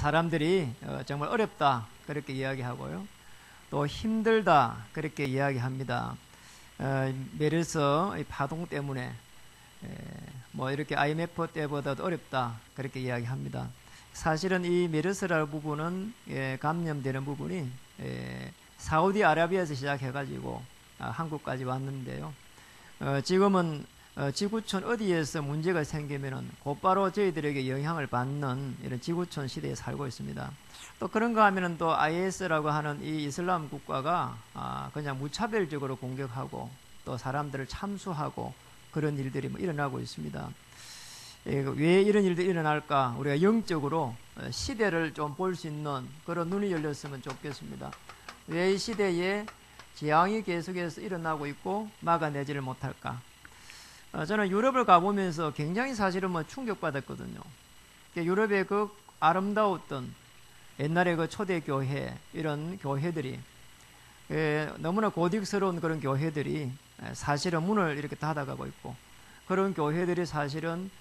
사람들이 정말 어렵다 그렇게 이야기하고요. 또 힘들다 그렇게 이야기합니다. 메르스 파동 때문에 뭐 이렇게 IMF 때보다도 어렵다 그렇게 이야기합니다. 사실은 이 메르스라는 부분은 감염되는 부분이 사우디아라비아에서 시작해가지고 한국까지 왔는데요. 지금은 지구촌 어디에서 문제가 생기면은 곧바로 저희들에게 영향을 받는 이런 지구촌 시대에 살고 있습니다. 또 그런가 하면은 또 IS라고 하는 이 이슬람 국가가 그냥 무차별적으로 공격하고 또 사람들을 참수하고 그런 일들이 일어나고 있습니다. 왜 이런 일들이 일어날까? 우리가 영적으로 시대를 좀 볼 수 있는 그런 눈이 열렸으면 좋겠습니다. 왜 이 시대에 재앙이 계속해서 일어나고 있고 막아내지를 못할까? 저는 유럽을 가보면서 굉장히 사실은 충격받았거든요. 유럽의 그 아름다웠던 옛날에 그 초대교회, 이런 교회들이, 너무나 고딕스러운 그런 교회들이 사실은 문을 이렇게 닫아가고 있고, 그런 교회들이 사실은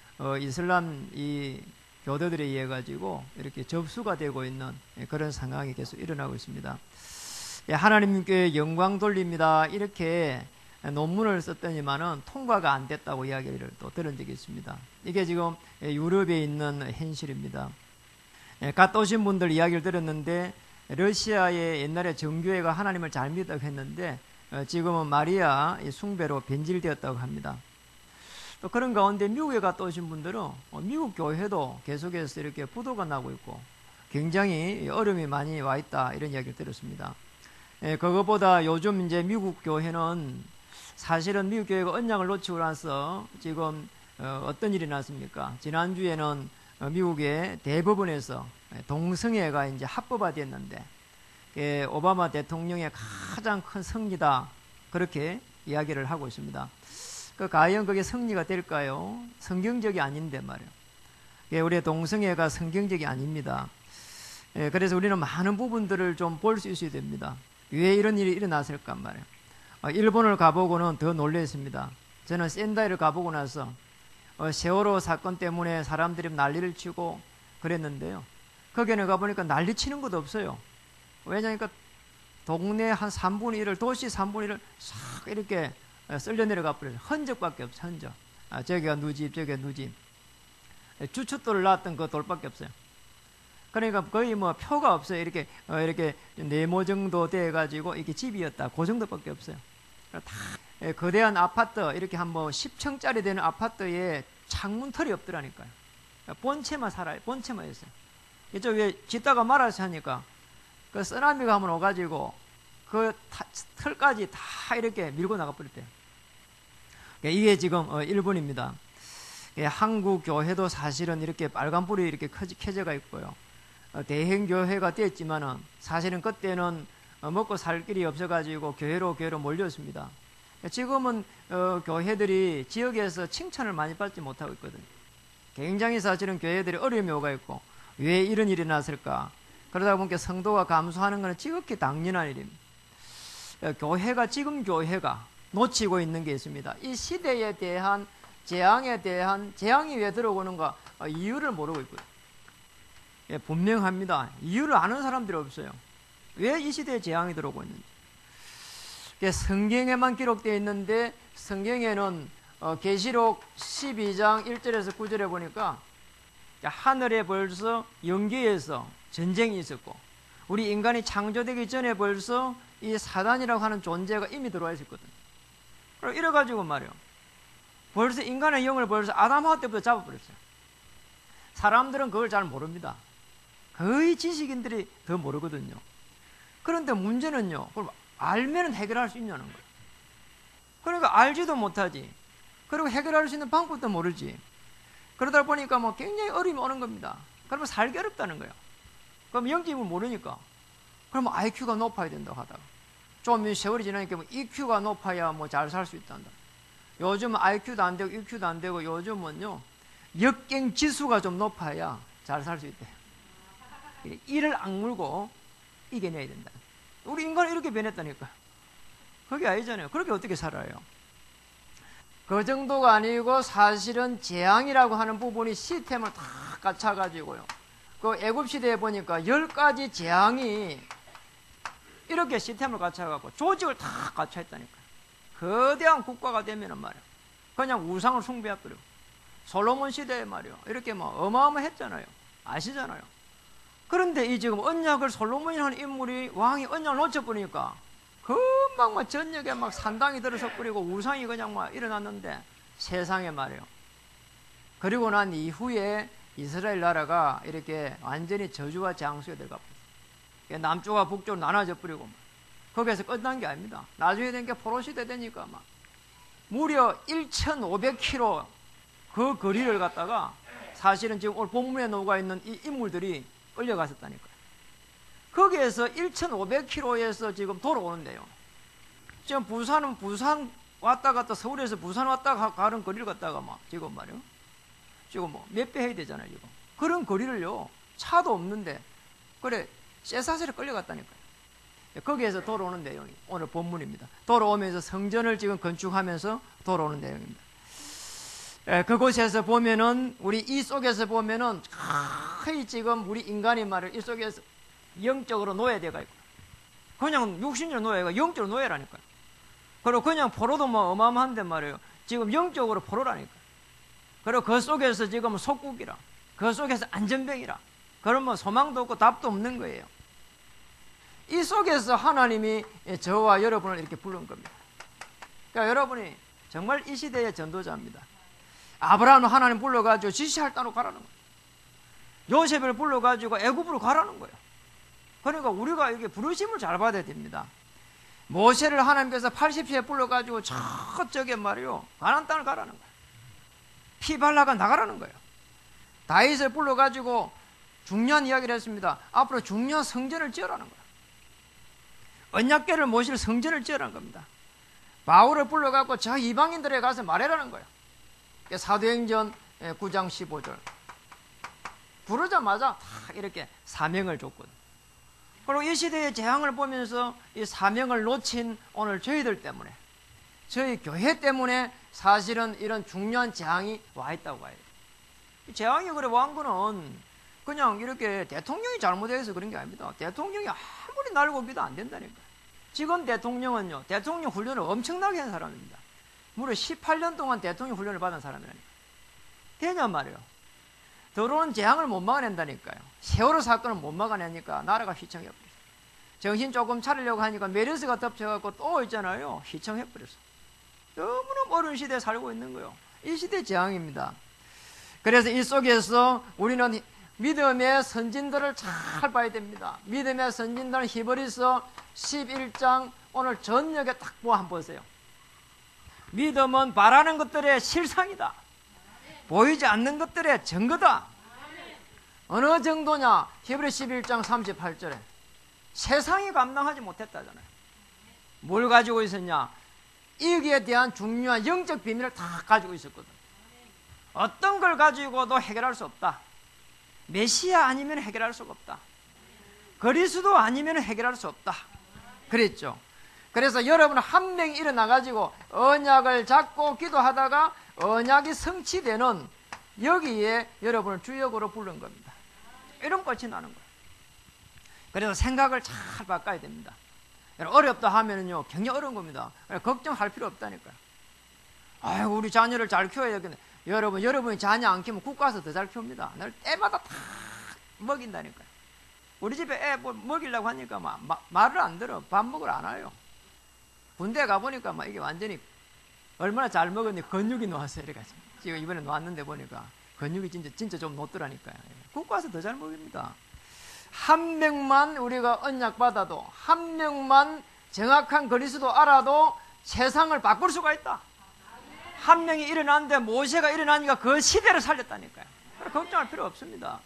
이슬람 이 교도들에 의해 가지고 이렇게 접수가 되고 있는 그런 상황이 계속 일어나고 있습니다. 하나님께 영광 돌립니다. 이렇게 논문을 썼더니만은 통과가 안 됐다고 이야기를 또 들은 적이 있습니다. 이게 지금 유럽에 있는 현실입니다. 갔다 오신 분들 이야기를 들었는데 러시아의 옛날에 정교회가 하나님을 잘 믿다고 했는데 지금은 마리아 숭배로 변질되었다고 합니다. 또 그런 가운데 미국에 갔다 오신 분들은 미국 교회도 계속해서 이렇게 부도가 나고 있고 굉장히 어려움이 많이 와 있다 이런 이야기를 들었습니다. 그것보다 요즘 이제 미국 교회는 사실은 미국 교회가 언약을 놓치고 나서 지금 어떤 일이 났습니까? 지난주에는 미국의 대법원에서 동성애가 이제 합법화됐는데 오바마 대통령의 가장 큰 승리다 그렇게 이야기를 하고 있습니다. 과연 그게 승리가 될까요? 성경적이 아닌데 말이에요. 우리의 동성애가 성경적이 아닙니다. 그래서 우리는 많은 부분들을 좀 볼 수 있어야 됩니다. 왜 이런 일이 일어났을까 말이에요. 일본을 가보고는 더 놀랐습니다. 저는 센다이를 가보고 나서 세월호 사건 때문에 사람들이 난리를 치고 그랬는데요. 거기는 가보니까 난리 치는 것도 없어요. 왜냐니까 동네 한 3분의 1을 도시 3분의 1을 싹 이렇게 쓸려 내려가 버려요. 흔적밖에 없어요. 흔적. 저기가 누집, 저기가 누집. 주춧돌을 놨던 그 돌밖에 없어요. 그러니까 거의 표가 없어요. 이렇게 네모 정도 돼가지고 이게 집이었다. 그 정도밖에 없어요. 다 거대한 아파트, 이렇게 한 10층짜리 되는 아파트에 창문털이 없더라니까요. 본체만 살아요. 본체만 있어요. 이쪽 위에 짓다가 말아서 하니까 그 쓰나미가 한번 오가지고 그 털까지 다 이렇게 밀고 나가버렸대요. 이게 지금 일본입니다. 한국 교회도 사실은 이렇게 빨간불이 이렇게 켜져가 있고요. 대행교회가 됐지만은 사실은 그때는 먹고 살 길이 없어가지고 교회로 몰렸습니다. 지금은 교회들이 지역에서 칭찬을 많이 받지 못하고 있거든요. 굉장히 사실은 교회들이 어려움이 오가 있고 왜 이런 일이 났을까? 그러다 보니까 성도가 감수하는 것은 지극히 당연한 일입니다. 교회가 지금 교회가 놓치고 있는 게 있습니다. 이 시대에 대한 재앙이 왜 들어오는가 이유를 모르고 있거든요. 분명합니다. 이유를 아는 사람들이 없어요. 왜 이 시대에 재앙이 들어오고 있는지. 성경에만 기록되어 있는데 성경에는 계시록 12장 1절에서 9절에 보니까 하늘에 벌써 영계에서 전쟁이 있었고 우리 인간이 창조되기 전에 벌써 이 사단이라고 하는 존재가 이미 들어와 있었거든요. 그럼 이래가지고 말이에요. 벌써 인간의 영을 벌써 아담하와 때부터 잡아버렸어요. 사람들은 그걸 잘 모릅니다. 거의 지식인들이 더 모르거든요. 그런데 문제는요, 그럼 알면 해결할 수 있냐는 거예요. 그러니까 알지도 못하지. 그리고 해결할 수 있는 방법도 모르지. 그러다 보니까 굉장히 어려움이 오는 겁니다. 그러면 살기 어렵다는 거예요. 그럼 영적인 모르니까. 그러면 IQ가 높아야 된다고 하다가. 좀 세월이 지나니까 EQ가 높아야 잘 살 수 있단다. 요즘 IQ도 안 되고 EQ도 안 되고 요즘은요, 역경 지수가 좀 높아야 잘 살 수 있대요. 이를 악물고 이겨내야 된다. 우리 인간은 이렇게 변했다니까. 그게 아니잖아요. 그렇게 어떻게 살아요? 그 정도가 아니고 사실은 재앙이라고 하는 부분이 시스템을 다 갖춰가지고요. 그 애굽 시대에 보니까 10가지 재앙이 이렇게 시스템을 갖춰갖고 조직을 다 갖춰있다니까요. 거대한 국가가 되면은 말이야, 그냥 우상을 숭배해버리고. 솔로몬 시대에 말이요, 이렇게 뭐 어마어마했잖아요. 아시잖아요. 그런데 이 지금 언약을, 솔로몬이라는 인물이, 왕이 언약을 놓쳐버리니까 금방 막 전역에 막 산당이 들어서버리고 우상이 그냥 막 일어났는데, 세상에 말이요. 그리고 난 이후에 이스라엘 나라가 이렇게 완전히 저주와 재앙 속에 들어가 버렸어요. 남쪽과 북쪽으로 나눠져 버리고, 거기에서 끝난 게 아닙니다. 나중에 된 게 포로 시대 되니까 막 무려 1,500km 그 거리를 갖다가, 사실은 지금 오늘 본문에 나와 있는 이 인물들이 끌려갔었다니까요. 거기에서 1,500km에서 지금 돌아오는데요. 지금 부산 왔다 갔다, 서울에서 부산 왔다 가는 거리를 갖다가 막 지금 말이요, 지금 뭐 몇 배 해야 되잖아요. 지금 그런 거리를요, 차도 없는데 그래 쇠사슬에 끌려갔다니까요. 거기에서 돌아오는 내용이 오늘 본문입니다. 돌아오면서 성전을 지금 건축하면서 돌아오는 내용입니다. 그곳에서 보면은, 우리 이 속에서 보면은 거의 지금 우리 인간이 말을 이 속에서 영적으로 노예되가 있고, 그냥 육신으로 노예가 영적으로 노예라니까요. 그리고 그냥 포로도 뭐 어마어마한데 말이에요, 지금 영적으로 포로라니까요. 그리고 그 속에서 지금 속국이라, 그 속에서 안전병이라, 그러면 소망도 없고 답도 없는 거예요. 이 속에서 하나님이 저와 여러분을 이렇게 부른 겁니다. 그러니까 여러분이 정말 이 시대의 전도자입니다. 아브라함을 하나님 불러가지고 지시할 땅으로 가라는 거예요. 요셉을 불러가지고 애굽으로 가라는 거예요. 그러니까 우리가 이게 부르심을 잘 받아야 됩니다. 모세를 하나님께서 80세에 불러가지고 저쪽에 말이요, 가나안 땅을 가라는 거예요. 피 발라가 나가라는 거예요. 다윗을 불러가지고 중요한 이야기를 했습니다. 앞으로 중요한 성전을 지으라는 거예요. 언약궤를 모실 성전을 지으라는 겁니다. 바울을 불러갖고 저 이방인들에 가서 말해라는 거예요. 사도행전 9장 15절 부르자마자 다 이렇게 사명을 줬거든. 그리고 이 시대의 재앙을 보면서 이 사명을 놓친 오늘 저희들 때문에, 저희 교회 때문에 사실은 이런 중요한 재앙이 와 있다고 봐야 돼요. 재앙이 그래 완 거는 그냥 이렇게 대통령이 잘못해서 그런 게 아닙니다. 대통령이 아무리 날고 비도 안 된다니까. 지금 대통령은요, 대통령 훈련을 엄청나게 한 사람입니다. 무려 18년 동안 대통령 훈련을 받은 사람이라니까. 되냐 말이에요. 들어오는 재앙을 못 막아낸다니까요. 세월호 사건을 못 막아내니까 나라가 휘청해버렸어요. 정신 조금 차리려고 하니까 메르스가 덮쳐갖고 또 있잖아요. 휘청해버렸어. 너무너무 어려운 시대에 살고 있는 거예요. 이 시대 재앙입니다. 그래서 이 속에서 우리는 믿음의 선진들을 잘 봐야 됩니다. 믿음의 선진들은 히브리서 11장 오늘 전역에 딱 보아 한번 보세요. 믿음은 바라는 것들의 실상이다. 보이지 않는 것들의 증거다. 어느 정도냐? 히브리서 11장 38절에 세상이 감당하지 못했다잖아요. 뭘 가지고 있었냐? 여기에 대한 중요한 영적 비밀을 다 가지고 있었거든. 어떤 걸 가지고도 해결할 수 없다. 메시아 아니면 해결할 수가 없다. 그리스도 아니면 해결할 수 없다. 그랬죠. 그래서 여러분 한 명이 일어나가지고 언약을 잡고 기도하다가 언약이 성취되는 여기에 여러분을 주역으로 부른 겁니다. 이런 것이 나는 거예요. 그래서 생각을 잘 바꿔야 됩니다. 어렵다 하면은요, 굉장히 어려운 겁니다. 걱정할 필요 없다니까요. 아이고, 우리 자녀를 잘 키워야겠네. 여러분이 자녀 안 키우면 국가에서 더 잘 키웁니다. 늘 때마다 다 먹인다니까요. 우리 집에 애 먹이려고 하니까 말을 안 들어. 밥 먹으러 안 와요. 군대 가보니까 이게 완전히 얼마나 잘 먹었는지 근육이 놓았어요. 이래가지고. 지금 이번에 놓았는데 보니까 근육이 진짜 좀 놓더라니까요. 국가에서 더 잘 먹입니다. 한 명만 우리가 언약 받아도, 한 명만 정확한 그리스도 알아도 세상을 바꿀 수가 있다. 한 명이 일어났는데 모세가 일어나니까 그 시대를 살렸다니까요. 걱정할 필요 없습니다.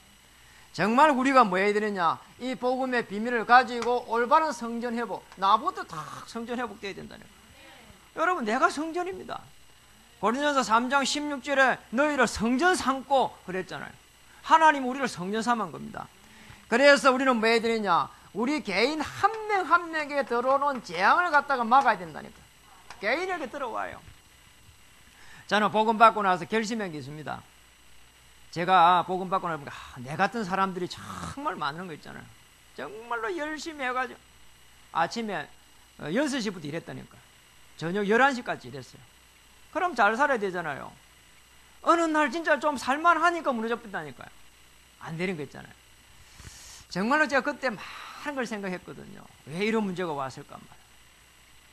정말 우리가 뭐 해야 되느냐? 이 복음의 비밀을 가지고 올바른 성전 회복, 나부터 다 성전 회복돼야 된다니까요. 여러분, 내가 성전입니다. 고린도전서 3장 16절에 너희를 성전 삼고 그랬잖아요. 하나님 우리를 성전 삼은 겁니다. 그래서 우리는 뭐 해야 되느냐? 우리 개인 한 명 한 명에게 들어오는 재앙을 갖다가 막아야 된다니까. 개인에게 들어와요. 저는 복음 받고 나서 결심한 게 있습니다. 제가 복음 받고 나니까 내 같은 사람들이 정말 많은 거 있잖아요. 정말로 열심히 해가지고 아침에 6시부터 일했다니까. 저녁 11시까지 일했어요. 그럼 잘 살아야 되잖아요. 어느 날 진짜 좀 살만하니까 무너져 버린다니까요. 안 되는 거 있잖아요. 정말로 제가 그때 많은 걸 생각했거든요. 왜 이런 문제가 왔을까 말이에요.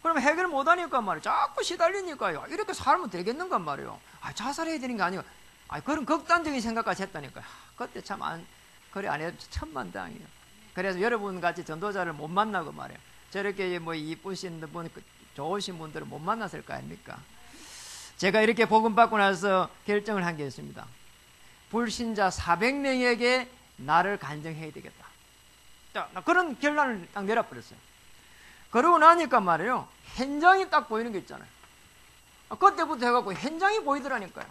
그럼 해결 못하니까 말이에요. 자꾸 시달리니까요. 이렇게 살면 되겠는가 말이에요. 자살해야 되는 게 아니고 그런 극단적인 생각까지 했다니까요. 그때 참 그래 안 해도 천만다행이에요. 그래서 여러분 같이 전도자를 못 만나고 말이에요. 저렇게 뭐 이쁘신 분, 좋으신 분들을 못 만났을 거 아닙니까? 제가 이렇게 복음 받고 나서 결정을 한 게 있습니다. 불신자 400명에게 나를 간증해야 되겠다. 자, 그런 결론을 딱 내려버렸어요. 그러고 나니까 말이에요. 현장이 딱 보이는 게 있잖아요. 그때부터 해갖고 현장이 보이더라니까요.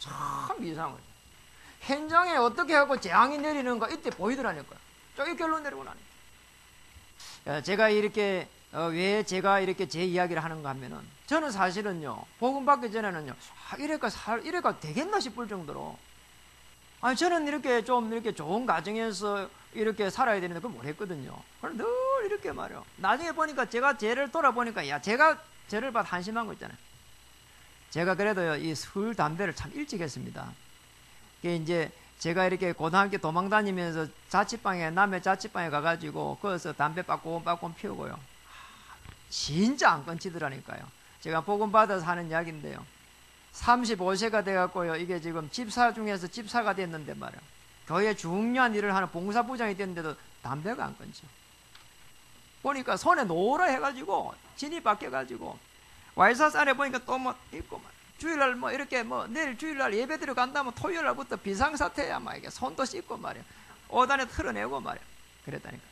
참 이상한 거죠. 현장에 어떻게 하고 재앙이 내리는가 이때 보이더라니까요. 저기 결론 내리고 나니까. 제가 이렇게 왜 제가 이렇게 제 이야기를 하는가 하면은 저는 사실은요 복음 받기 전에는요 이래가 되겠나 싶을 정도로 저는 이렇게 좀 이렇게 좋은 가정에서 이렇게 살아야 되는데 그걸 못했거든요. 그걸 늘 이렇게 말이요. 나중에 보니까 제가 죄를 돌아보니까 제가 죄를 받아 한심한 거 있잖아요. 제가 그래도요 이 술 담배를 참 일찍 했습니다. 이게 이제 제가 이렇게 고등학교 도망 다니면서 자취방에 남의 자취방에 가가지고 거기서 담배 빠꼼빠꼼 피우고요. 진짜 안 끊지더라니까요. 제가 복음 받아서 하는 이야기인데요. 35세가 돼갖고요. 이게 지금 집사 중에서 집사가 됐는데 말이야. 교회 중요한 일을 하는 봉사부장이 됐는데도 담배가 안 끊죠. 보니까 손에 노라 해가지고 진이 바뀌어가지고 와이사산에 보니까 또 뭐 있고 막 주일날 뭐 이렇게 뭐 내일 주일날 예배 드려간다면 토요일날부터 비상사태야 막 이게 손도 씻고 말이야. 오단에 털어내고 말이야. 그랬다니까.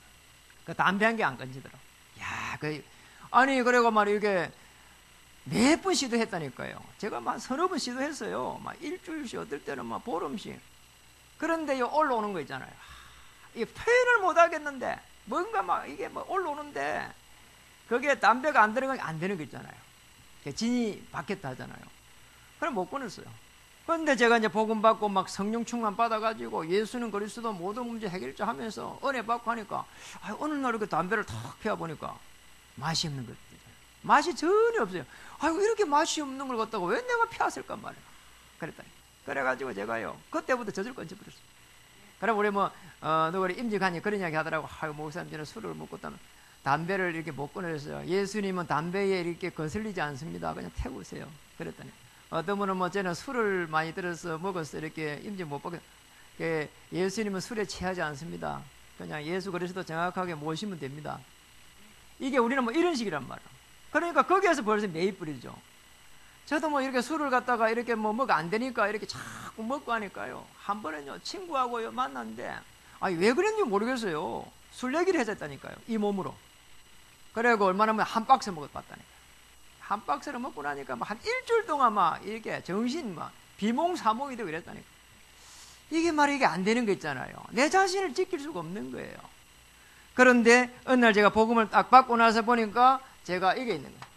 그 담배 한 개 안 끊지더라. 야, 그리고 말이야 이게 몇 번 시도했다니까요. 제가 막 서너 번 시도했어요. 막 일주일씩 어떨 때는 막 보름씩. 그런데 올라오는 거 있잖아요. 이게 표현을 못 하겠는데 뭔가 막 이게 뭐 올라오는데 그게 담배가 안 들어가면 안 되는 거 있잖아요. 진이 바뀌었다 하잖아요. 그럼 못 끊었어요. 그런데 제가 이제 복음 받고 막 성령 충만 받아가지고 예수는 그리스도 모든 문제 해결자 하면서 은혜 받고 하니까 어느 날 이렇게 담배를 탁 피워보니까 맛이 없는 것 같아요. 맛이 전혀 없어요. 이렇게 맛이 없는 걸 갖다가 왜 내가 피웠을까 말이야. 그랬더니 그래가지고 제가요 그때부터 젖을 끊어버렸어요. 그럼 우리 누구 임직하니 그런 이야기 하더라고. 목사님 저는 술을 먹고 담배를 이렇게 못 끊어졌어요. 예수님은 담배에 이렇게 거슬리지 않습니다. 그냥 태우세요. 그랬더니 어떤 분은 저는 술을 많이 들어서 먹어서 이렇게 임직 못 받게. 예수님은 술에 취하지 않습니다. 그냥 예수 그리스도 정확하게 모시면 됩니다. 이게 우리는 이런 식이란 말이야. 그러니까 거기에서 벌써 매입 뿌리죠. 저도 이렇게 술을 갖다가 이렇게 뭐가 안 되니까 이렇게 자꾸 먹고 하니까요. 한 번은요 친구하고요 만났는데 왜 그랬는지 모르겠어요. 술 얘기를 해줬다니까요. 이 몸으로. 그리고 얼마나 한 박스 먹어봤다니까요. 한 박스를 먹고 나니까 한 일주일 동안 이렇게 정신 비몽사몽이 되고 이랬다니까. 이게 이게 안 되는 거 있잖아요. 내 자신을 지킬 수가 없는 거예요. 그런데 어느 날 제가 복음을 딱 받고 나서 보니까 제가 이게 있는 거예요.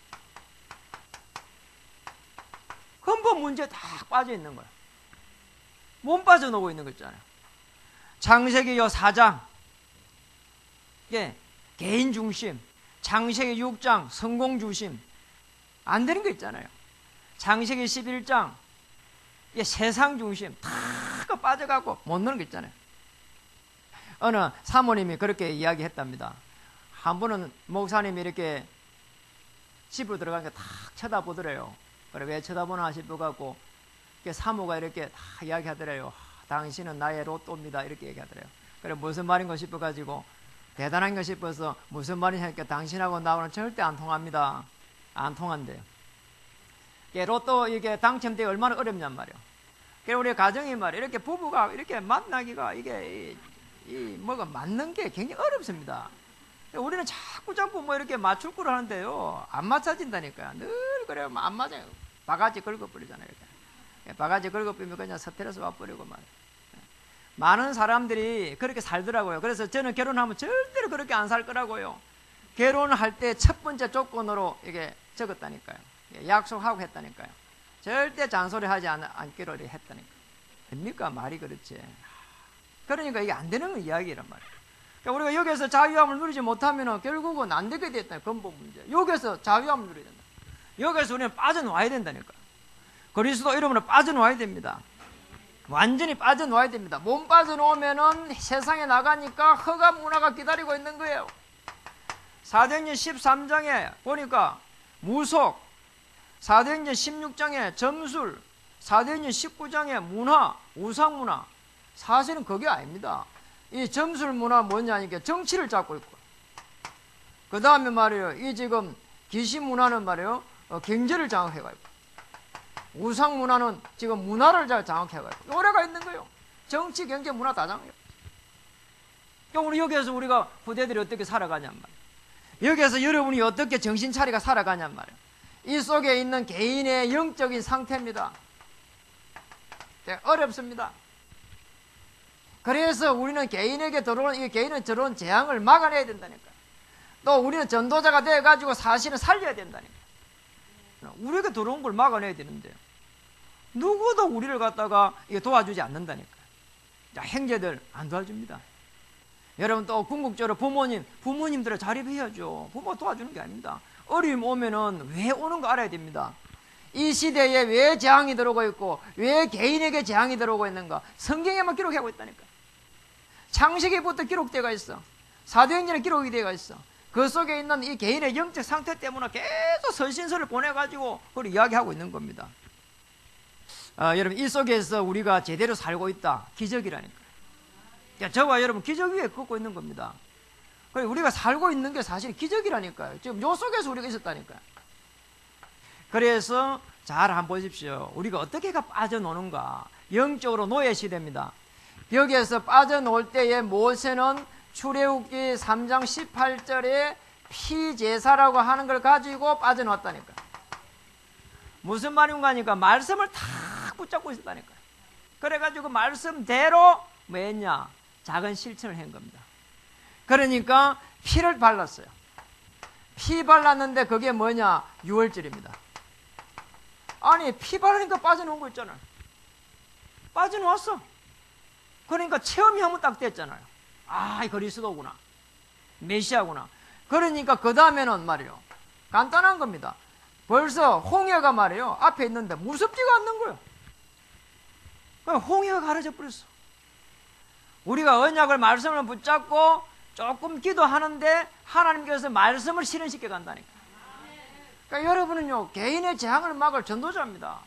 근본 문제에 다 빠져 있는 거예요. 몸 빠져놓고 있는 거 있잖아요. 창세기 4장 개인 중심, 창세기 6장 성공 중심 안 되는 거 있잖아요. 창세기 11장 세상 중심 다 빠져갖고 못 노는 거 있잖아요. 어느 사모님이 그렇게 이야기했답니다. 한 분은 목사님이 이렇게 집으로 들어가니까 탁 쳐다보더래요. 그래 왜 쳐다보나 싶어갖고 사모가 이렇게 다 이야기하더래요. 당신은 나의 로또입니다. 이렇게 얘기하더래요. 그래 무슨 말인가 싶어가지고 대단한 거 싶어서 무슨 말이냐 하니까 당신하고 나하고는 절대 안 통합니다. 안 통한대요. 로또 이게 당첨되기 얼마나 어렵냔 말이에요. 그래 우리 가정이 말이에요. 이렇게 부부가 이렇게 만나기가 이게 뭐가 맞는 게 굉장히 어렵습니다. 우리는 자꾸 이렇게 맞출 걸 하는데요. 안 맞춰진다니까요. 늘 그래요. 안 맞아요. 바가지 긁어버리잖아요. 이렇게. 바가지 긁어버리면 그냥 스트레스 와버리고 말이에요. 많은 사람들이 그렇게 살더라고요. 그래서 저는 결혼하면 절대로 그렇게 안 살 거라고요. 결혼할 때 첫 번째 조건으로 이게 적었다니까요. 약속하고 했다니까요. 절대 잔소리 하지 않기로 했다니까요. 됩니까? 말이 그렇지. 그러니까 이게 안 되는 이야기란 말이에요. 그러니까 우리가 여기서 자유함을 누리지 못하면 결국은 안 되게 됐다. 근본 문제. 여기서 자유함을 누려야 된다. 여기서 우리는 빠져나와야 된다니까. 그리스도 이름으로 빠져나와야 됩니다. 완전히 빠져나와야 됩니다. 몸 빠져나오면은 세상에 나가니까 흑암 문화가 기다리고 있는 거예요. 사도행전 13장에 보니까 무속, 사도행전 16장에 점술, 사도행전 19장에 문화, 우상문화. 사실은 그게 아닙니다. 이 점술 문화 뭐냐니까 정치를 잡고 있고, 그 다음에 말이에요, 이 지금 귀신 문화는 말이에요, 경제를 장악해가지고, 우상 문화는 지금 문화를 잘 장악해가지고 오래가 있는 거예요. 정치, 경제, 문화 다 장악해요. 그러니까 우리 여기에서 우리가 후대들이 어떻게 살아가냔 말이에요. 여기에서 여러분이 어떻게 정신 차리가 살아가냔 말이에요. 이 속에 있는 개인의 영적인 상태입니다. 어렵습니다. 그래서 우리는 개인에게 들어오는, 이 개인은 들어온 재앙을 막아내야 된다니까. 또 우리는 전도자가 돼가지고 사실은 살려야 된다니까. 우리에게 들어온 걸 막아내야 되는데 누구도 우리를 갖다가 도와주지 않는다니까. 자, 형제들 안 도와줍니다. 여러분 또 궁극적으로 부모님들을 자립해야죠. 부모 도와주는 게 아닙니다. 어려움 오면은 왜 오는 거 알아야 됩니다. 이 시대에 왜 재앙이 들어오고 있고 왜 개인에게 재앙이 들어오고 있는가, 성경에만 기록하고 있다니까. 창세기부터 기록되어 있어. 사도행전에 기록이 되어 있어. 그 속에 있는 이 개인의 영적 상태 때문에 계속 서신서를 보내가지고 그걸 이야기하고 있는 겁니다. 여러분 이 속에서 우리가 제대로 살고 있다, 기적이라니까. 저와 여러분 기적 위에 걷고 있는 겁니다. 우리가 살고 있는 게 사실 기적이라니까요. 지금 요 속에서 우리가 있었다니까요. 그래서 잘 한번 보십시오. 우리가 어떻게 빠져노는가. 영적으로 노예 시대입니다. 여기에서 빠져놓을 때에 모세는 출애굽기 3장 18절에 피제사라고 하는 걸 가지고 빠져나왔다니까. 무슨 말인가 하니까 말씀을 탁 붙잡고 있었다니까. 그래가지고 말씀대로 뭐 했냐, 작은 실천을 한 겁니다. 그러니까 피를 발랐어요. 피 발랐는데 그게 뭐냐, 유월절입니다. 아니 피 바르니까 빠져나온 거 있잖아요. 빠져나왔어. 그러니까 체험이 한번 딱 됐잖아요. 아, 이 그리스도구나, 메시아구나. 그러니까 그 다음에는 말이에요, 간단한 겁니다. 벌써 홍해가 말이에요 앞에 있는데 무섭지가 않는 거예요. 홍해가 가려져 버렸어. 우리가 언약을, 말씀을 붙잡고 조금 기도하는데 하나님께서 말씀을 실현시켜 간다니까. 그러니까 여러분은요 개인의 재앙을 막을 전도자입니다.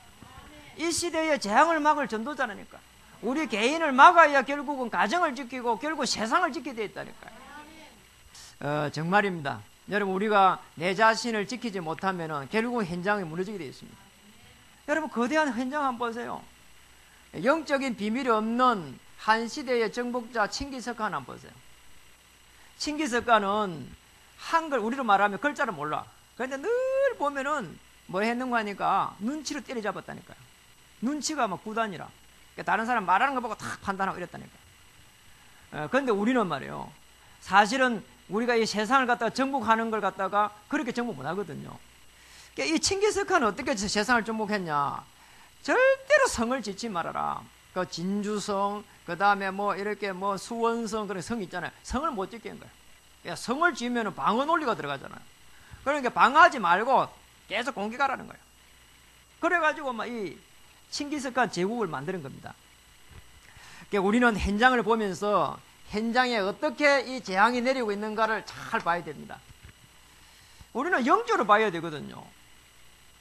이 시대의 재앙을 막을 전도자라니까. 우리 개인을 막아야 결국은 가정을 지키고 결국 세상을 지키게 돼 있다니까요. 정말입니다. 여러분 우리가 내 자신을 지키지 못하면 결국은 현장이 무너지게 되어 있습니다. 여러분 거대한 현장 한번 보세요. 영적인 비밀이 없는 한 시대의 정복자 칭기석한 한번 보세요. 칭기석한은 한글, 우리로 말하면 글자를 몰라. 그런데 늘 보면은 뭐 했는가 하니까 눈치로 때려잡았다니까요. 눈치가 막 구단이라. 그러니까 다른 사람 말하는 거 보고 탁 판단하고 이랬다니까요. 그런데 우리는 말이에요, 사실은 우리가 이 세상을 갖다가 정복하는 걸 갖다가 그렇게 정복 못 하거든요. 그러니까 이 칭기석한은 어떻게 세상을 정복했냐. 절대로 성을 짓지 말아라. 그 진주성, 그 다음에 뭐 이렇게 뭐 수원성, 그런 성 있잖아요. 성을 못 짓게 한 거예요. 그러니까 성을 지으면 방어 논리가 들어가잖아요. 그러니까 방어하지 말고 계속 공격하라는 거예요. 그래가지고 막 이 칭기석한 제국을 만드는 겁니다. 그러니까 우리는 현장을 보면서 현장에 어떻게 이 재앙이 내리고 있는가를 잘 봐야 됩니다. 우리는 영적으로 봐야 되거든요.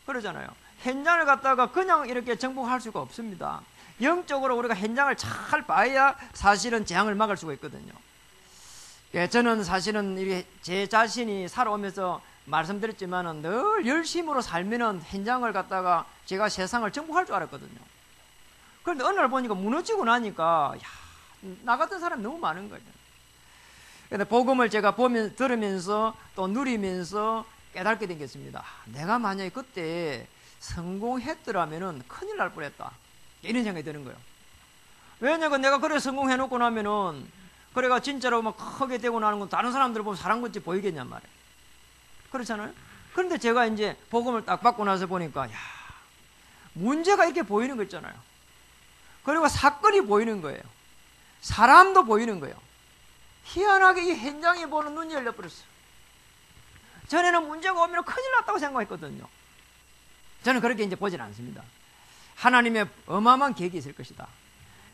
그러잖아요. 현장을 갖다가 그냥 이렇게 정복할 수가 없습니다. 영적으로 우리가 현장을 잘 봐야 사실은 재앙을 막을 수가 있거든요. 예, 저는 사실은 이게 제 자신이 살아오면서 말씀드렸지만은 늘 열심으로 살면은 현장을 갖다가 제가 세상을 정복할 줄 알았거든요. 그런데 어느 날 보니까 무너지고 나니까, 나 같은 사람이 너무 많은 거예요. 근데 복음을 제가 들으면서 또 누리면서 깨닫게 된 게 있습니다. 내가 만약에 그때 성공했더라면은 큰일 날 뻔했다, 이런 생각이 드는 거예요. 왜냐면 내가 그래 성공해놓고 나면은, 그래가 진짜로 막 크게 되고 나는 건 다른 사람들 보면 사람 같이 보이겠냔 말이에요. 그렇잖아요. 그런데 제가 이제 복음을 딱 받고 나서 보니까, 문제가 이렇게 보이는 거 있잖아요. 그리고 사건이 보이는 거예요. 사람도 보이는 거예요. 희한하게 이 현장에 보는 눈이 열려버렸어요. 전에는 문제가 오면 큰일 났다고 생각했거든요. 저는 그렇게 이제 보질 않습니다. 하나님의 어마어마한 계획이 있을 것이다.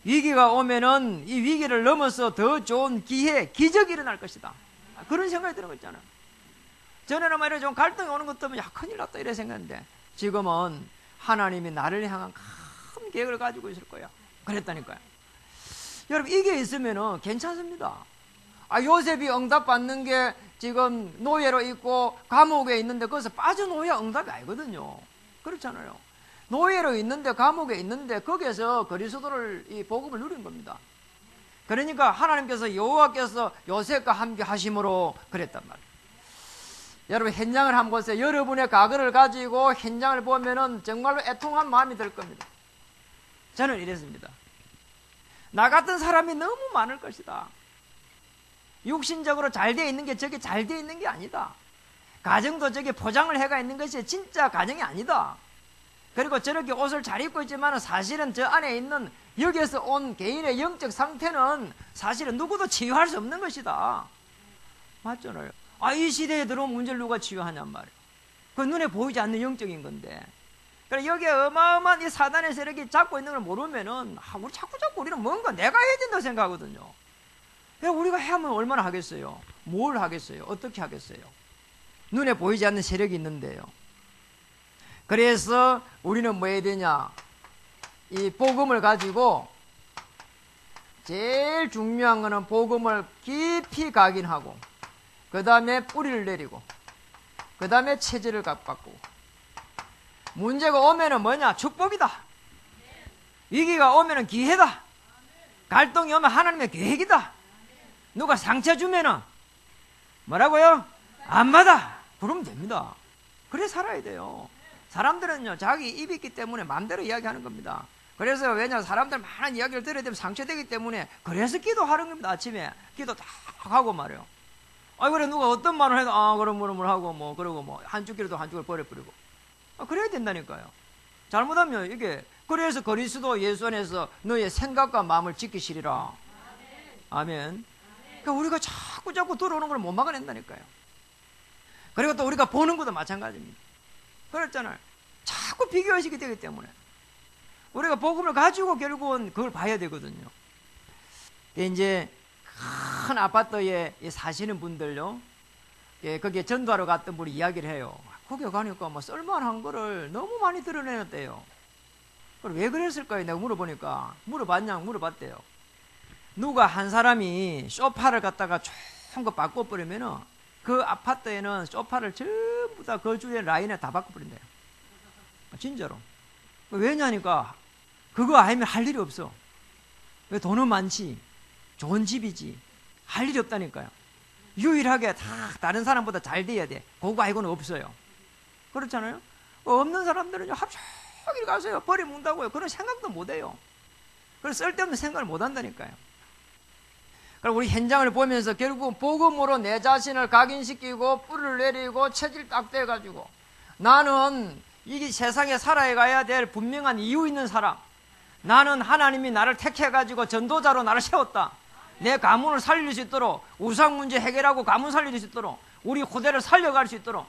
위기가 오면은 이 위기를 넘어서 더 좋은 기회, 기적이 일어날 것이다. 그런 생각이 드는 거 있잖아요. 전에는 말이야 좀 갈등이 오는 것 때문에 야 큰일 났다 이래 생각했는데 지금은 하나님이 나를 향한 큰 계획을 가지고 있을 거야. 그랬다니까요. 여러분 이게 있으면은 괜찮습니다. 요셉이 응답받는 게 지금 노예로 있고 감옥에 있는데 거기서 빠져노야 응답이 아니거든요. 그렇잖아요. 노예로 있는데 감옥에 있는데 거기에서 그리스도를 이 복음을 누린 겁니다. 그러니까 하나님께서 여호와께서 요셉과 함께 하심으로 그랬단 말이에요. 여러분 현장을 한번 보세요. 여러분의 과거를 가지고 현장을 보면은 정말로 애통한 마음이 들 겁니다. 저는 이랬습니다. 나 같은 사람이 너무 많을 것이다. 육신적으로 잘 되어 있는 게 저게 잘 되어 있는 게 아니다. 가정도 저게 포장을 해가 있는 것이 진짜 가정이 아니다. 그리고 저렇게 옷을 잘 입고 있지만 사실은 저 안에 있는 여기에서 온 개인의 영적 상태는 사실은 누구도 치유할 수 없는 것이다. 맞잖아요. 이 시대에 들어온 문제를 누가 치유하냔 말이에요. 그 눈에 보이지 않는 영적인 건데. 그래 여기에 어마어마한 이 사단의 세력이 잡고 있는 걸 모르면은 우리 자꾸 우리는 뭔가 내가 해야 된다고 생각하거든요. 우리가 하면 얼마나 하겠어요? 뭘 하겠어요? 어떻게 하겠어요? 눈에 보이지 않는 세력이 있는데요. 그래서 우리는 뭐 해야 되냐? 이 복음을 가지고 제일 중요한 거는 복음을 깊이 각인하고 그 다음에 뿌리를 내리고 그 다음에 체질을 바꾸고 문제가 오면은 뭐냐? 축복이다. 위기가 오면은 기회다. 갈등이 오면 하나님의 계획이다. 누가 상처 주면은 뭐라고요? 안 받아. 그러면 됩니다. 그래 살아야 돼요. 사람들은요 자기 입이 있기 때문에 마음대로 이야기하는 겁니다. 그래서 왜냐 사람들 많은 이야기를 들어야 되면 상처되기 때문에 그래서 기도하는 겁니다. 아침에 기도 딱 하고 말이에요. 그래 누가 어떤 말을 해도 그럼 하고 뭐 그러고 뭐 한 주기라도 한 주를 버려버리고 그래야 된다니까요. 잘못하면 이게 그래서 그리스도 예수 안에서 너의 생각과 마음을 지키시리라. 아멘. 그러니까 우리가 자꾸 들어오는 걸 못 막아낸다니까요. 그리고 또 우리가 보는 것도 마찬가지입니다. 그렇잖아요. 자꾸 비교의식이 되기 때문에 우리가 복음을 가지고 결국은 그걸 봐야 되거든요. 이제 큰 아파트에 사시는 분들요, 거기에 전도하러 갔던 분이 이야기를 해요. 거기 가니까 뭐 썰만한 거를 너무 많이 드러내놨대요. 그럼 왜 그랬을까요? 내가 물어봤대요. 누가 한 사람이 소파를 갖다가 좋은 거 바꿔버리면은 그 아파트에는 소파를 전부 다 그 주위에 라인에 다 바꿔버린대요. 진짜로. 왜냐니까 그거 아니면 할 일이 없어. 왜 돈은 많지, 좋은 집이지, 할 일이 없다니까요. 유일하게 다 다른 사람보다 잘 돼야 돼. 그거 아니고는 없어요. 그렇잖아요. 없는 사람들은요 하루 종일 가세요. 버려먹는다고요. 그런 생각도 못해요. 그래서 쓸데없는 생각을 못한다니까요. 그럼 우리 현장을 보면서 결국 복음으로 내 자신을 각인시키고 뿌리를 내리고 체질 딱 떼가지고 나는 이 세상에 살아가야 될 분명한 이유 있는 사람, 나는 하나님이 나를 택해가지고 전도자로 나를 세웠다. 내 가문을 살릴 수 있도록, 우상 문제 해결하고 가문 살릴 수 있도록, 우리 후대를 살려갈 수 있도록.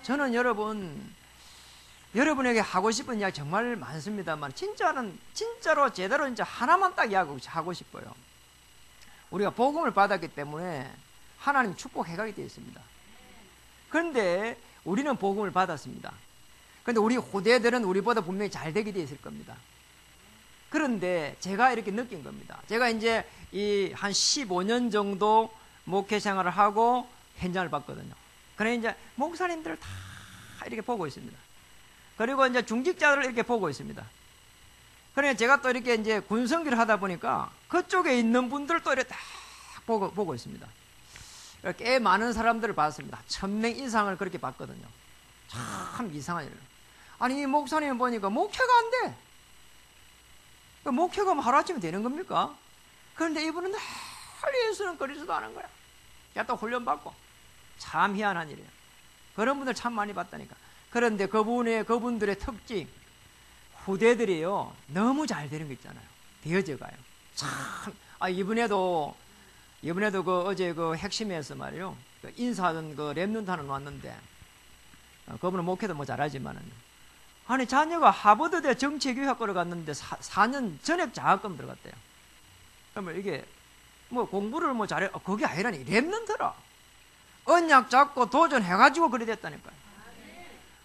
저는 여러분에게 하고 싶은 이야기 정말 많습니다만 진짜로 제대로 이제 하나만 딱 이야기하고 싶어요. 우리가 복음을 받았기 때문에 하나님 축복해가게 되어 있습니다. 그런데 우리는 복음을 받았습니다. 그런데 우리 후대들은 우리보다 분명히 잘 되게 되어 있을 겁니다. 그런데 제가 이렇게 느낀 겁니다. 제가 이제 한 15년 정도 목회 생활을 하고 현장을 봤거든요. 그래 이제 목사님들을 다 이렇게 보고 있습니다. 그리고 이제 중직자들을 이렇게 보고 있습니다. 그러니까 제가 또 이렇게 이제 군성기를 하다 보니까 그쪽에 있는 분들 또 이렇게 딱 보고 있습니다. 꽤 많은 사람들을 봤습니다. 1000명 이상을 그렇게 봤거든요. 참 이상한 일. 아니, 이 목사님 보니까 목회가 안 돼. 목회가 하루아침에 되는 겁니까? 그런데 이분은 늘 예수는 그리스도 하는 거야. 제가 또 훈련받고. 참 희한한 일이에요. 그런 분들 참 많이 봤다니까. 그런데 그분들의 특징, 후대들이요 너무 잘 되는 거 있잖아요. 되어져 가요. 참, 이번에도 그 어제 그 핵심에서 말이요, 그 인사하던 그 랩런트 하나 왔는데, 그분은 목회도 뭐 잘하지만은, 아니 자녀가 하버드대 정치교육학과를 갔는데 4년 전액 장학금 들어갔대요. 그러면 이게 뭐 공부를 뭐 잘해, 그게 아니라니, 랩런트라 언약 잡고 도전해가지고 그래 됐다니까요.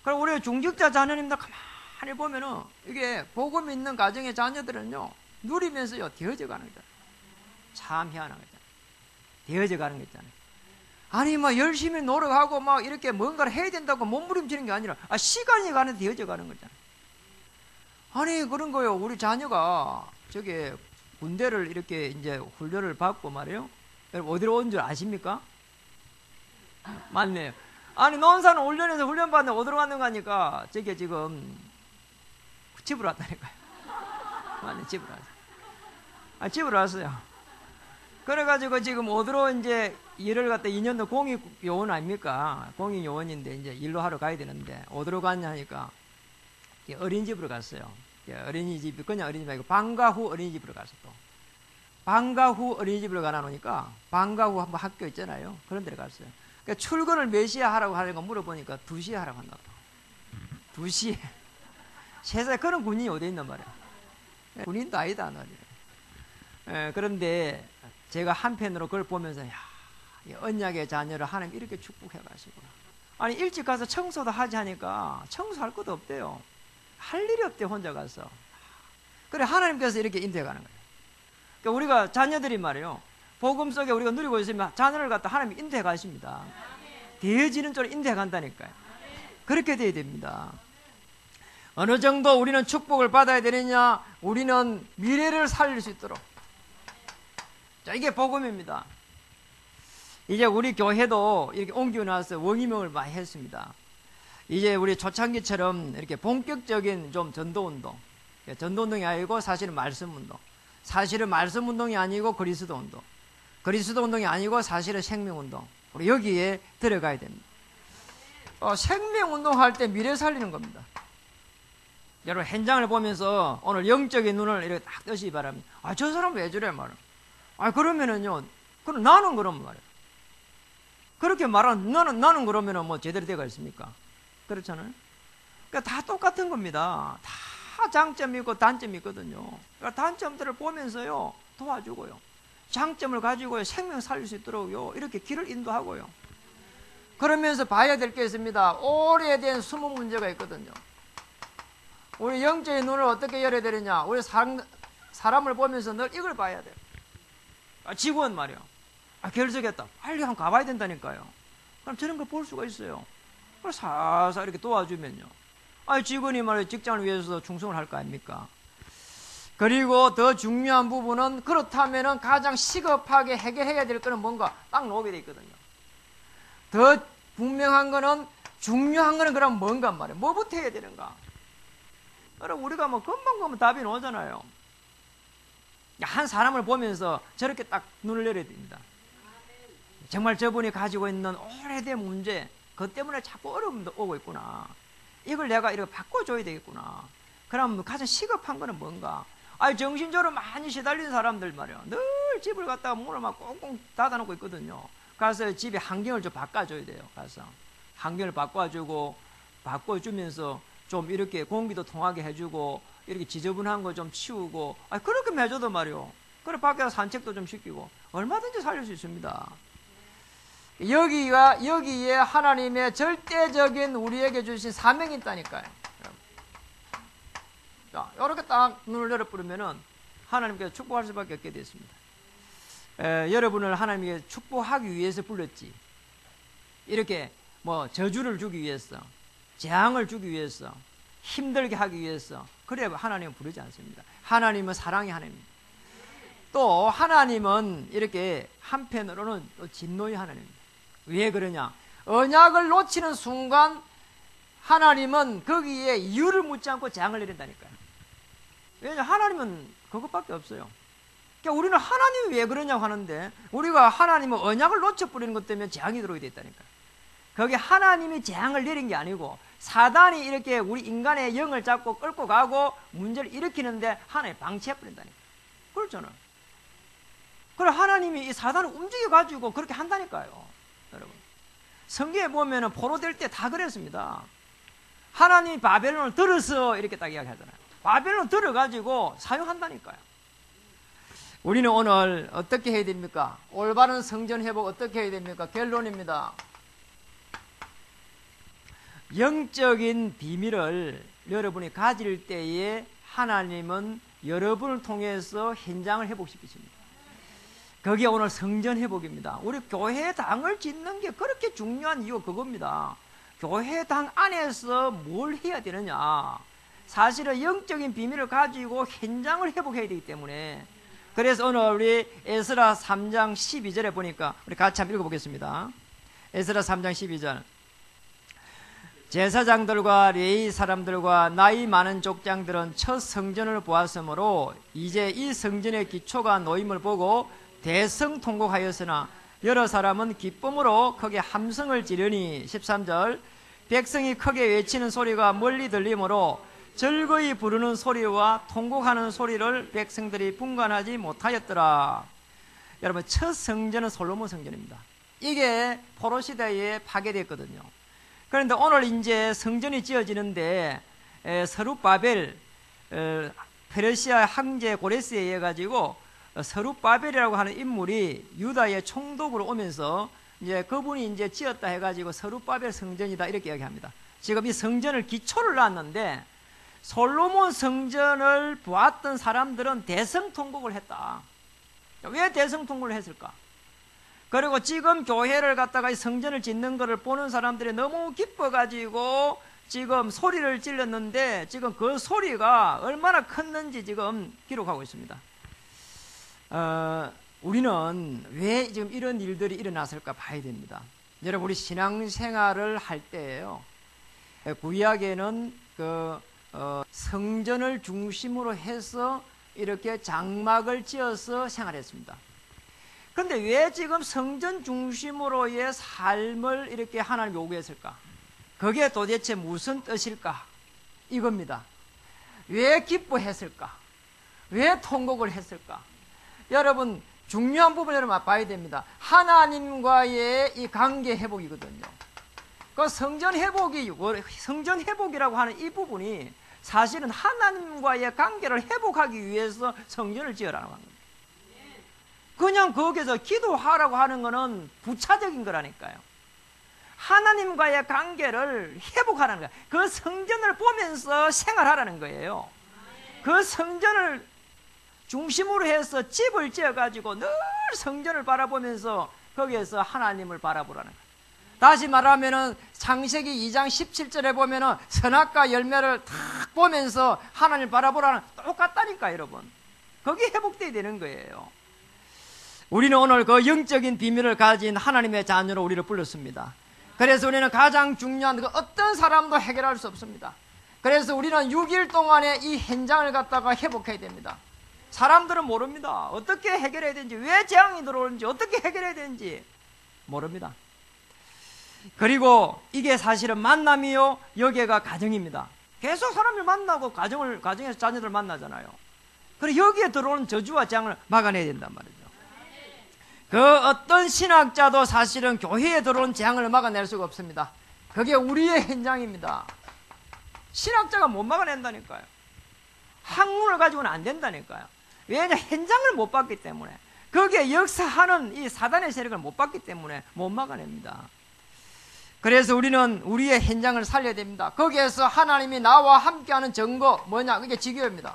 그럼 우리 중직자 자녀님들 가만히 보면은 이게 복음 있는 가정의 자녀들은요 누리면서요 되어져 가는 거잖아요. 참 희한한 거잖아요. 되어져 가는 거 있잖아요. 아니 뭐 열심히 노력하고 막 이렇게 뭔가를 해야 된다고 몸부림치는 게 아니라 시간이 가는 되어져 가는 거잖아요. 아니 그런 거요. 우리 자녀가 저게 군대를 이렇게 이제 훈련을 받고 말이에요. 여러분 어디로 온 줄 아십니까? 맞네요. 아니 논산은 훈련에서 훈련 받는 어디로 갔는 거니까 저게 지금 집으로 왔다니까요. 맞네, 집으로 왔어요. 집으로 왔어요. 그래가지고 지금 어디로 이제 일을 갖다 2년도 공익요원 아닙니까? 공익요원인데 이제 일로 하러 가야 되는데 어디로 갔냐 하니까 어린이집으로 갔어요. 어린이집이 그냥 어린이집이 아니고 방과 후 어린이집으로 갔어. 또 방과 후 어린이집으로 가나 놓으니까 방과 후 한번 학교 있잖아요. 그런 데로 갔어요. 그러니까 출근을 몇 시에 하라고 하는 거 물어보니까 2시에 하라고 한다. 2시에. 세상에 그런 군인이 어디 있단 말이야. 군인도 아니다. 그런데 제가 한편으로 그걸 보면서 이 언약의 자녀를 하나님 이렇게 축복해 가시구나. 아니 일찍 가서 청소도 하지 하니까 청소할 것도 없대요. 할 일이 없대 혼자 가서. 그래 하나님께서 이렇게 인도해 가는 거예요. 그러니까 우리가 자녀들이 말이에요. 복음 속에 우리가 누리고 있으면 자녀를 갖다 하나님이 인도해 가십니다. 되어지는 쪽으로 인도해 간다니까요. 그렇게 돼야 됩니다. 어느 정도 우리는 축복을 받아야 되느냐? 우리는 미래를 살릴 수 있도록. 자, 이게 복음입니다. 이제 우리 교회도 이렇게 옮겨 나와서 원위명을 많이 했습니다. 이제 우리 초창기처럼 이렇게 본격적인 좀 전도운동. 전도운동이 아니고 사실은 말씀운동. 사실은 말씀운동이 아니고 그리스도운동. 그리스도운동이 아니고 사실은 생명운동. 우리 여기에 들어가야 됩니다. 생명운동 할 때 미래 살리는 겁니다. 여러분 현장을 보면서 오늘 영적인 눈을 이렇게 딱 뜨시기 바랍니다. 저 사람 왜 저래 말이야. 그러면은요, 그럼 나는 그러면 말이야. 그렇게 말하는 나는 그러면은 뭐 제대로 되가 있습니까? 그렇잖아요. 그러니까 다 똑같은 겁니다. 다 장점이 있고 단점이 있거든요. 그러니까 단점들을 보면서요 도와주고요. 장점을 가지고요 생명 살릴 수 있도록요 이렇게 길을 인도하고요. 그러면서 봐야 될 게 있습니다. 오래된 숨은 문제가 있거든요. 우리 영적인 눈을 어떻게 열어야 되느냐? 우리 사람을 보면서 늘 이걸 봐야 돼요. 직원 말이야. 결석했다. 빨리 한번 가봐야 된다니까요. 그럼 저런 거 볼 수가 있어요. 그걸 살살 이렇게 도와주면요. 직원이 말이야 직장을 위해서 충성을 할 거 아닙니까? 그리고 더 중요한 부분은 그렇다면은 가장 시급하게 해결해야 될 거는 뭔가 딱 나오게 돼 있거든요. 더 분명한 거는 중요한 거는 그럼 뭔가 말이야. 뭐부터 해야 되는가? 그럼 우리가 뭐 금방 답이 나오잖아요. 한 사람을 보면서 저렇게 딱 눈을 내려야 됩니다. 정말 저분이 가지고 있는 오래된 문제, 그것 때문에 자꾸 어려움도 오고 있구나. 이걸 내가 이렇게 바꿔줘야 되겠구나. 그럼 가장 시급한 거는 뭔가? 정신적으로 많이 시달린 사람들 말이야. 늘 집을 갖다가 문을 막 꽁꽁 닫아놓고 있거든요. 가서 집에 환경을 좀 바꿔줘야 돼요. 가서 환경을 바꿔주면서 좀 이렇게 공기도 통하게 해주고 이렇게 지저분한 거 좀 치우고 그렇게 해줘도 말이요. 그래 밖에서 산책도 좀 시키고 얼마든지 살릴 수 있습니다. 여기에 하나님의 절대적인 우리에게 주신 사명이 있다니까요. 자, 이렇게 딱 눈을 열어버리면은 하나님께서 축복할 수밖에 없게 됐습니다. 여러분을 하나님께 축복하기 위해서 불렀지. 이렇게 뭐 저주를 주기 위해서, 재앙을 주기 위해서, 힘들게 하기 위해서 그래 하나님은 부르지 않습니다. 하나님은 사랑의 하나님입니다. 또 하나님은 이렇게 한편으로는 또 진노의 하나님입니다. 왜 그러냐? 언약을 놓치는 순간 하나님은 거기에 이유를 묻지 않고 재앙을 내린다니까요. 왜냐하면 하나님은 그것밖에 없어요. 그러니까 우리는 하나님이 왜 그러냐고 하는데 우리가 하나님은 언약을 놓쳐버리는 것 때문에 재앙이 들어오게 됐다니까요. 거기 하나님이 재앙을 내린 게 아니고 사단이 이렇게 우리 인간의 영을 잡고 끌고 가고 문제를 일으키는데 하나님이 방치해버린다니까. 그렇잖아요. 그래 하나님이 이 사단을 움직여가지고 그렇게 한다니까요. 여러분, 성경에 보면은 포로될 때 다 그랬습니다. 하나님이 바벨론을 들어서 이렇게 딱 이야기하잖아요. 바벨론 들어가지고 사용한다니까요. 우리는 오늘 어떻게 해야 됩니까? 올바른 성전 회복 어떻게 해야 됩니까? 결론입니다. 영적인 비밀을 여러분이 가질 때에 하나님은 여러분을 통해서 현장을 회복시키십니다. 그게 오늘 성전 회복입니다. 우리 교회당을 짓는 게 그렇게 중요한 이유가 그겁니다. 교회당 안에서 뭘 해야 되느냐, 사실은 영적인 비밀을 가지고 현장을 회복해야 되기 때문에, 그래서 오늘 우리 에스라 3장 12절에 보니까 우리 같이 한번 읽어보겠습니다. 에스라 3장 12절. 제사장들과 레위 사람들과 나이 많은 족장들은 첫 성전을 보았으므로 이제 이 성전의 기초가 놓임을 보고 대성통곡하였으나 여러 사람은 기쁨으로 크게 함성을 지르니 13절. 백성이 크게 외치는 소리가 멀리 들리므로 즐거이 부르는 소리와 통곡하는 소리를 백성들이 분간하지 못하였더라. 여러분, 첫 성전은 솔로몬 성전입니다. 이게 포로 시대에 파괴됐거든요. 그런데 오늘 이제 성전이 지어지는데 서룹바벨, 페르시아 황제 고레스에 의해 가지고 서룹바벨이라고 하는 인물이 유다의 총독으로 오면서 이제 그분이 이제 지었다 해가지고 서룹바벨 성전이다 이렇게 이야기합니다. 지금 이 성전을 기초를 놨는데 솔로몬 성전을 보았던 사람들은 대성통곡을 했다. 왜 대성통곡을 했을까? 그리고 지금 교회를 갖다가 이 성전을 짓는 것을 보는 사람들이 너무 기뻐가지고 지금 소리를 질렀는데 지금 그 소리가 얼마나 컸는지 지금 기록하고 있습니다. 우리는 왜 지금 이런 일들이 일어났을까 봐야 됩니다. 여러분, 우리 신앙생활을 할 때에요, 구약에는 성전을 중심으로 해서 이렇게 장막을 지어서 생활했습니다. 그런데 왜 지금 성전 중심으로의 삶을 이렇게 하나님이 요구했을까? 그게 도대체 무슨 뜻일까? 이겁니다. 왜 기뻐했을까? 왜 통곡을 했을까? 여러분, 중요한 부분 여러분 봐야 됩니다. 하나님과의 이 관계 회복이거든요. 그 성전 회복이라고 하는 이 부분이 사실은 하나님과의 관계를 회복하기 위해서 성전을 지으라고 합니다. 그냥 거기서 기도하라고 하는 것은 부차적인 거라니까요. 하나님과의 관계를 회복하라는 거예요. 그 성전을 보면서 생활하라는 거예요. 그 성전을 중심으로 해서 집을 지어가지고 늘 성전을 바라보면서 거기에서 하나님을 바라보라는 거예요. 다시 말하면은 창세기 2장 17절에 보면은 선악과 열매를 탁 보면서 하나님을 바라보라는, 똑같다니까 여러분. 거기 회복돼야 되는 거예요. 우리는 오늘 그 영적인 비밀을 가진 하나님의 자녀로 우리를 불렀습니다. 그래서 우리는 가장 중요한 그 어떤 사람도 해결할 수 없습니다. 그래서 우리는 6일 동안에 이 현장을 갖다가 회복해야 됩니다. 사람들은 모릅니다. 어떻게 해결해야 되는지, 왜 재앙이 들어오는지, 어떻게 해결해야 되는지 모릅니다. 그리고 이게 사실은 만남이요, 여기가 가정입니다. 계속 사람들 만나고 가정에서 자녀들 만나잖아요. 그리고 여기에 들어오는 저주와 재앙을 막아내야 된단 말이죠. 그 어떤 신학자도 사실은 교회에 들어온 재앙을 막아낼 수가 없습니다. 그게 우리의 현장입니다. 신학자가 못 막아낸다니까요. 학문을 가지고는 안 된다니까요. 왜냐, 현장을 못 봤기 때문에, 거기에 역사하는 이 사단의 세력을 못 봤기 때문에 못 막아냅니다. 그래서 우리는 우리의 현장을 살려야 됩니다. 거기에서 하나님이 나와 함께하는 증거 뭐냐? 그게 지교입니다.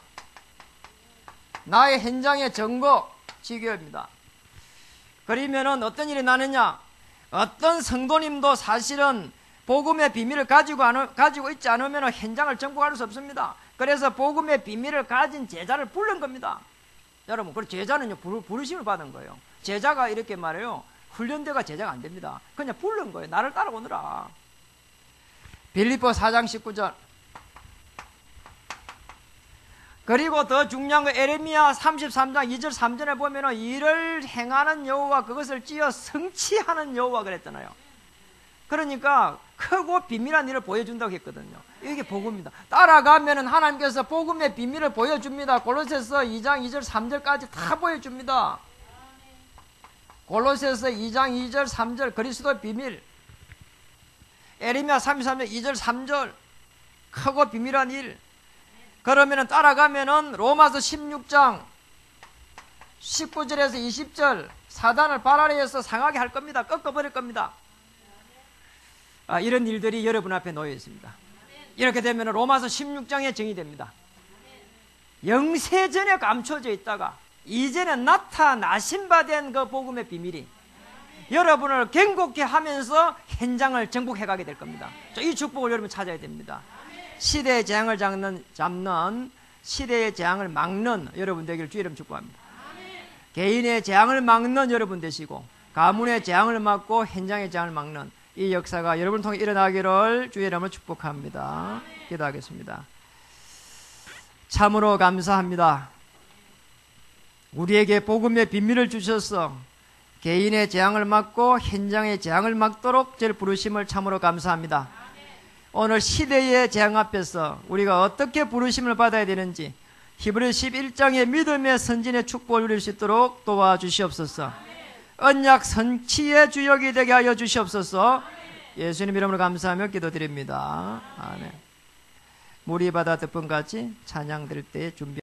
나의 현장의 증거, 지교입니다. 그러면은 어떤 일이 나느냐? 어떤 성도님도 사실은 복음의 비밀을 가지고 있지 않으면 현장을 정복할 수 없습니다. 그래서 복음의 비밀을 가진 제자를 부른 겁니다. 여러분, 그 제자는요, 부르심을 받은 거예요. 제자가 이렇게 말해요. 훈련대가 제자가 안 됩니다. 그냥 부른 거예요. 나를 따라오느라. 빌립보 4장 19절. 그리고 더 중요한 거 에레미야 33장 2절 3절에 보면은 이를 행하는 여호와 그것을 찌어 성취하는 여호와 그랬잖아요. 그러니까 크고 비밀한 일을 보여준다고 했거든요. 이게 복음입니다. 따라가면은 하나님께서 복음의 비밀을 보여줍니다. 골로새서 2장 2절 3절까지 다 보여줍니다. 골로새서 2장 2절 3절 그리스도의 비밀, 에레미야 33장 2절 3절 크고 비밀한 일. 그러면은 따라가면은 로마서 16장 19절에서 20절 사단을 발 아래에서 상하게 할 겁니다. 꺾어버릴 겁니다. 이런 일들이 여러분 앞에 놓여 있습니다. 이렇게 되면 로마서 16장에 정의됩니다. 영세전에 감춰져 있다가 이제는 나타나신 바 된 그 복음의 비밀이 여러분을 경고케 하면서 현장을 정복해 가게 될 겁니다. 이 축복을 여러분 찾아야 됩니다. 시대의 재앙을 잡는 시대의 재앙을 막는 여러분 되기를 주의 이름 축복합니다. 개인의 재앙을 막는 여러분 되시고 가문의 재앙을 막고 현장의 재앙을 막는 이 역사가 여러분을 통해 일어나기를 주의 이름으로 축복합니다. 기도하겠습니다. 참으로 감사합니다. 우리에게 복음의 비밀을 주셔서 개인의 재앙을 막고 현장의 재앙을 막도록 저를 부르심을 참으로 감사합니다. 오늘 시대의 재앙 앞에서 우리가 어떻게 부르심을 받아야 되는지 히브리서 11장의 믿음의 선진의 축복을 누릴 수 있도록 도와주시옵소서. 언약 선치의 주역이 되게 하여 주시옵소서. 예수님 이름으로 감사하며 기도드립니다. 아멘. 무리바다 듣번같이 찬양 드릴 때 준비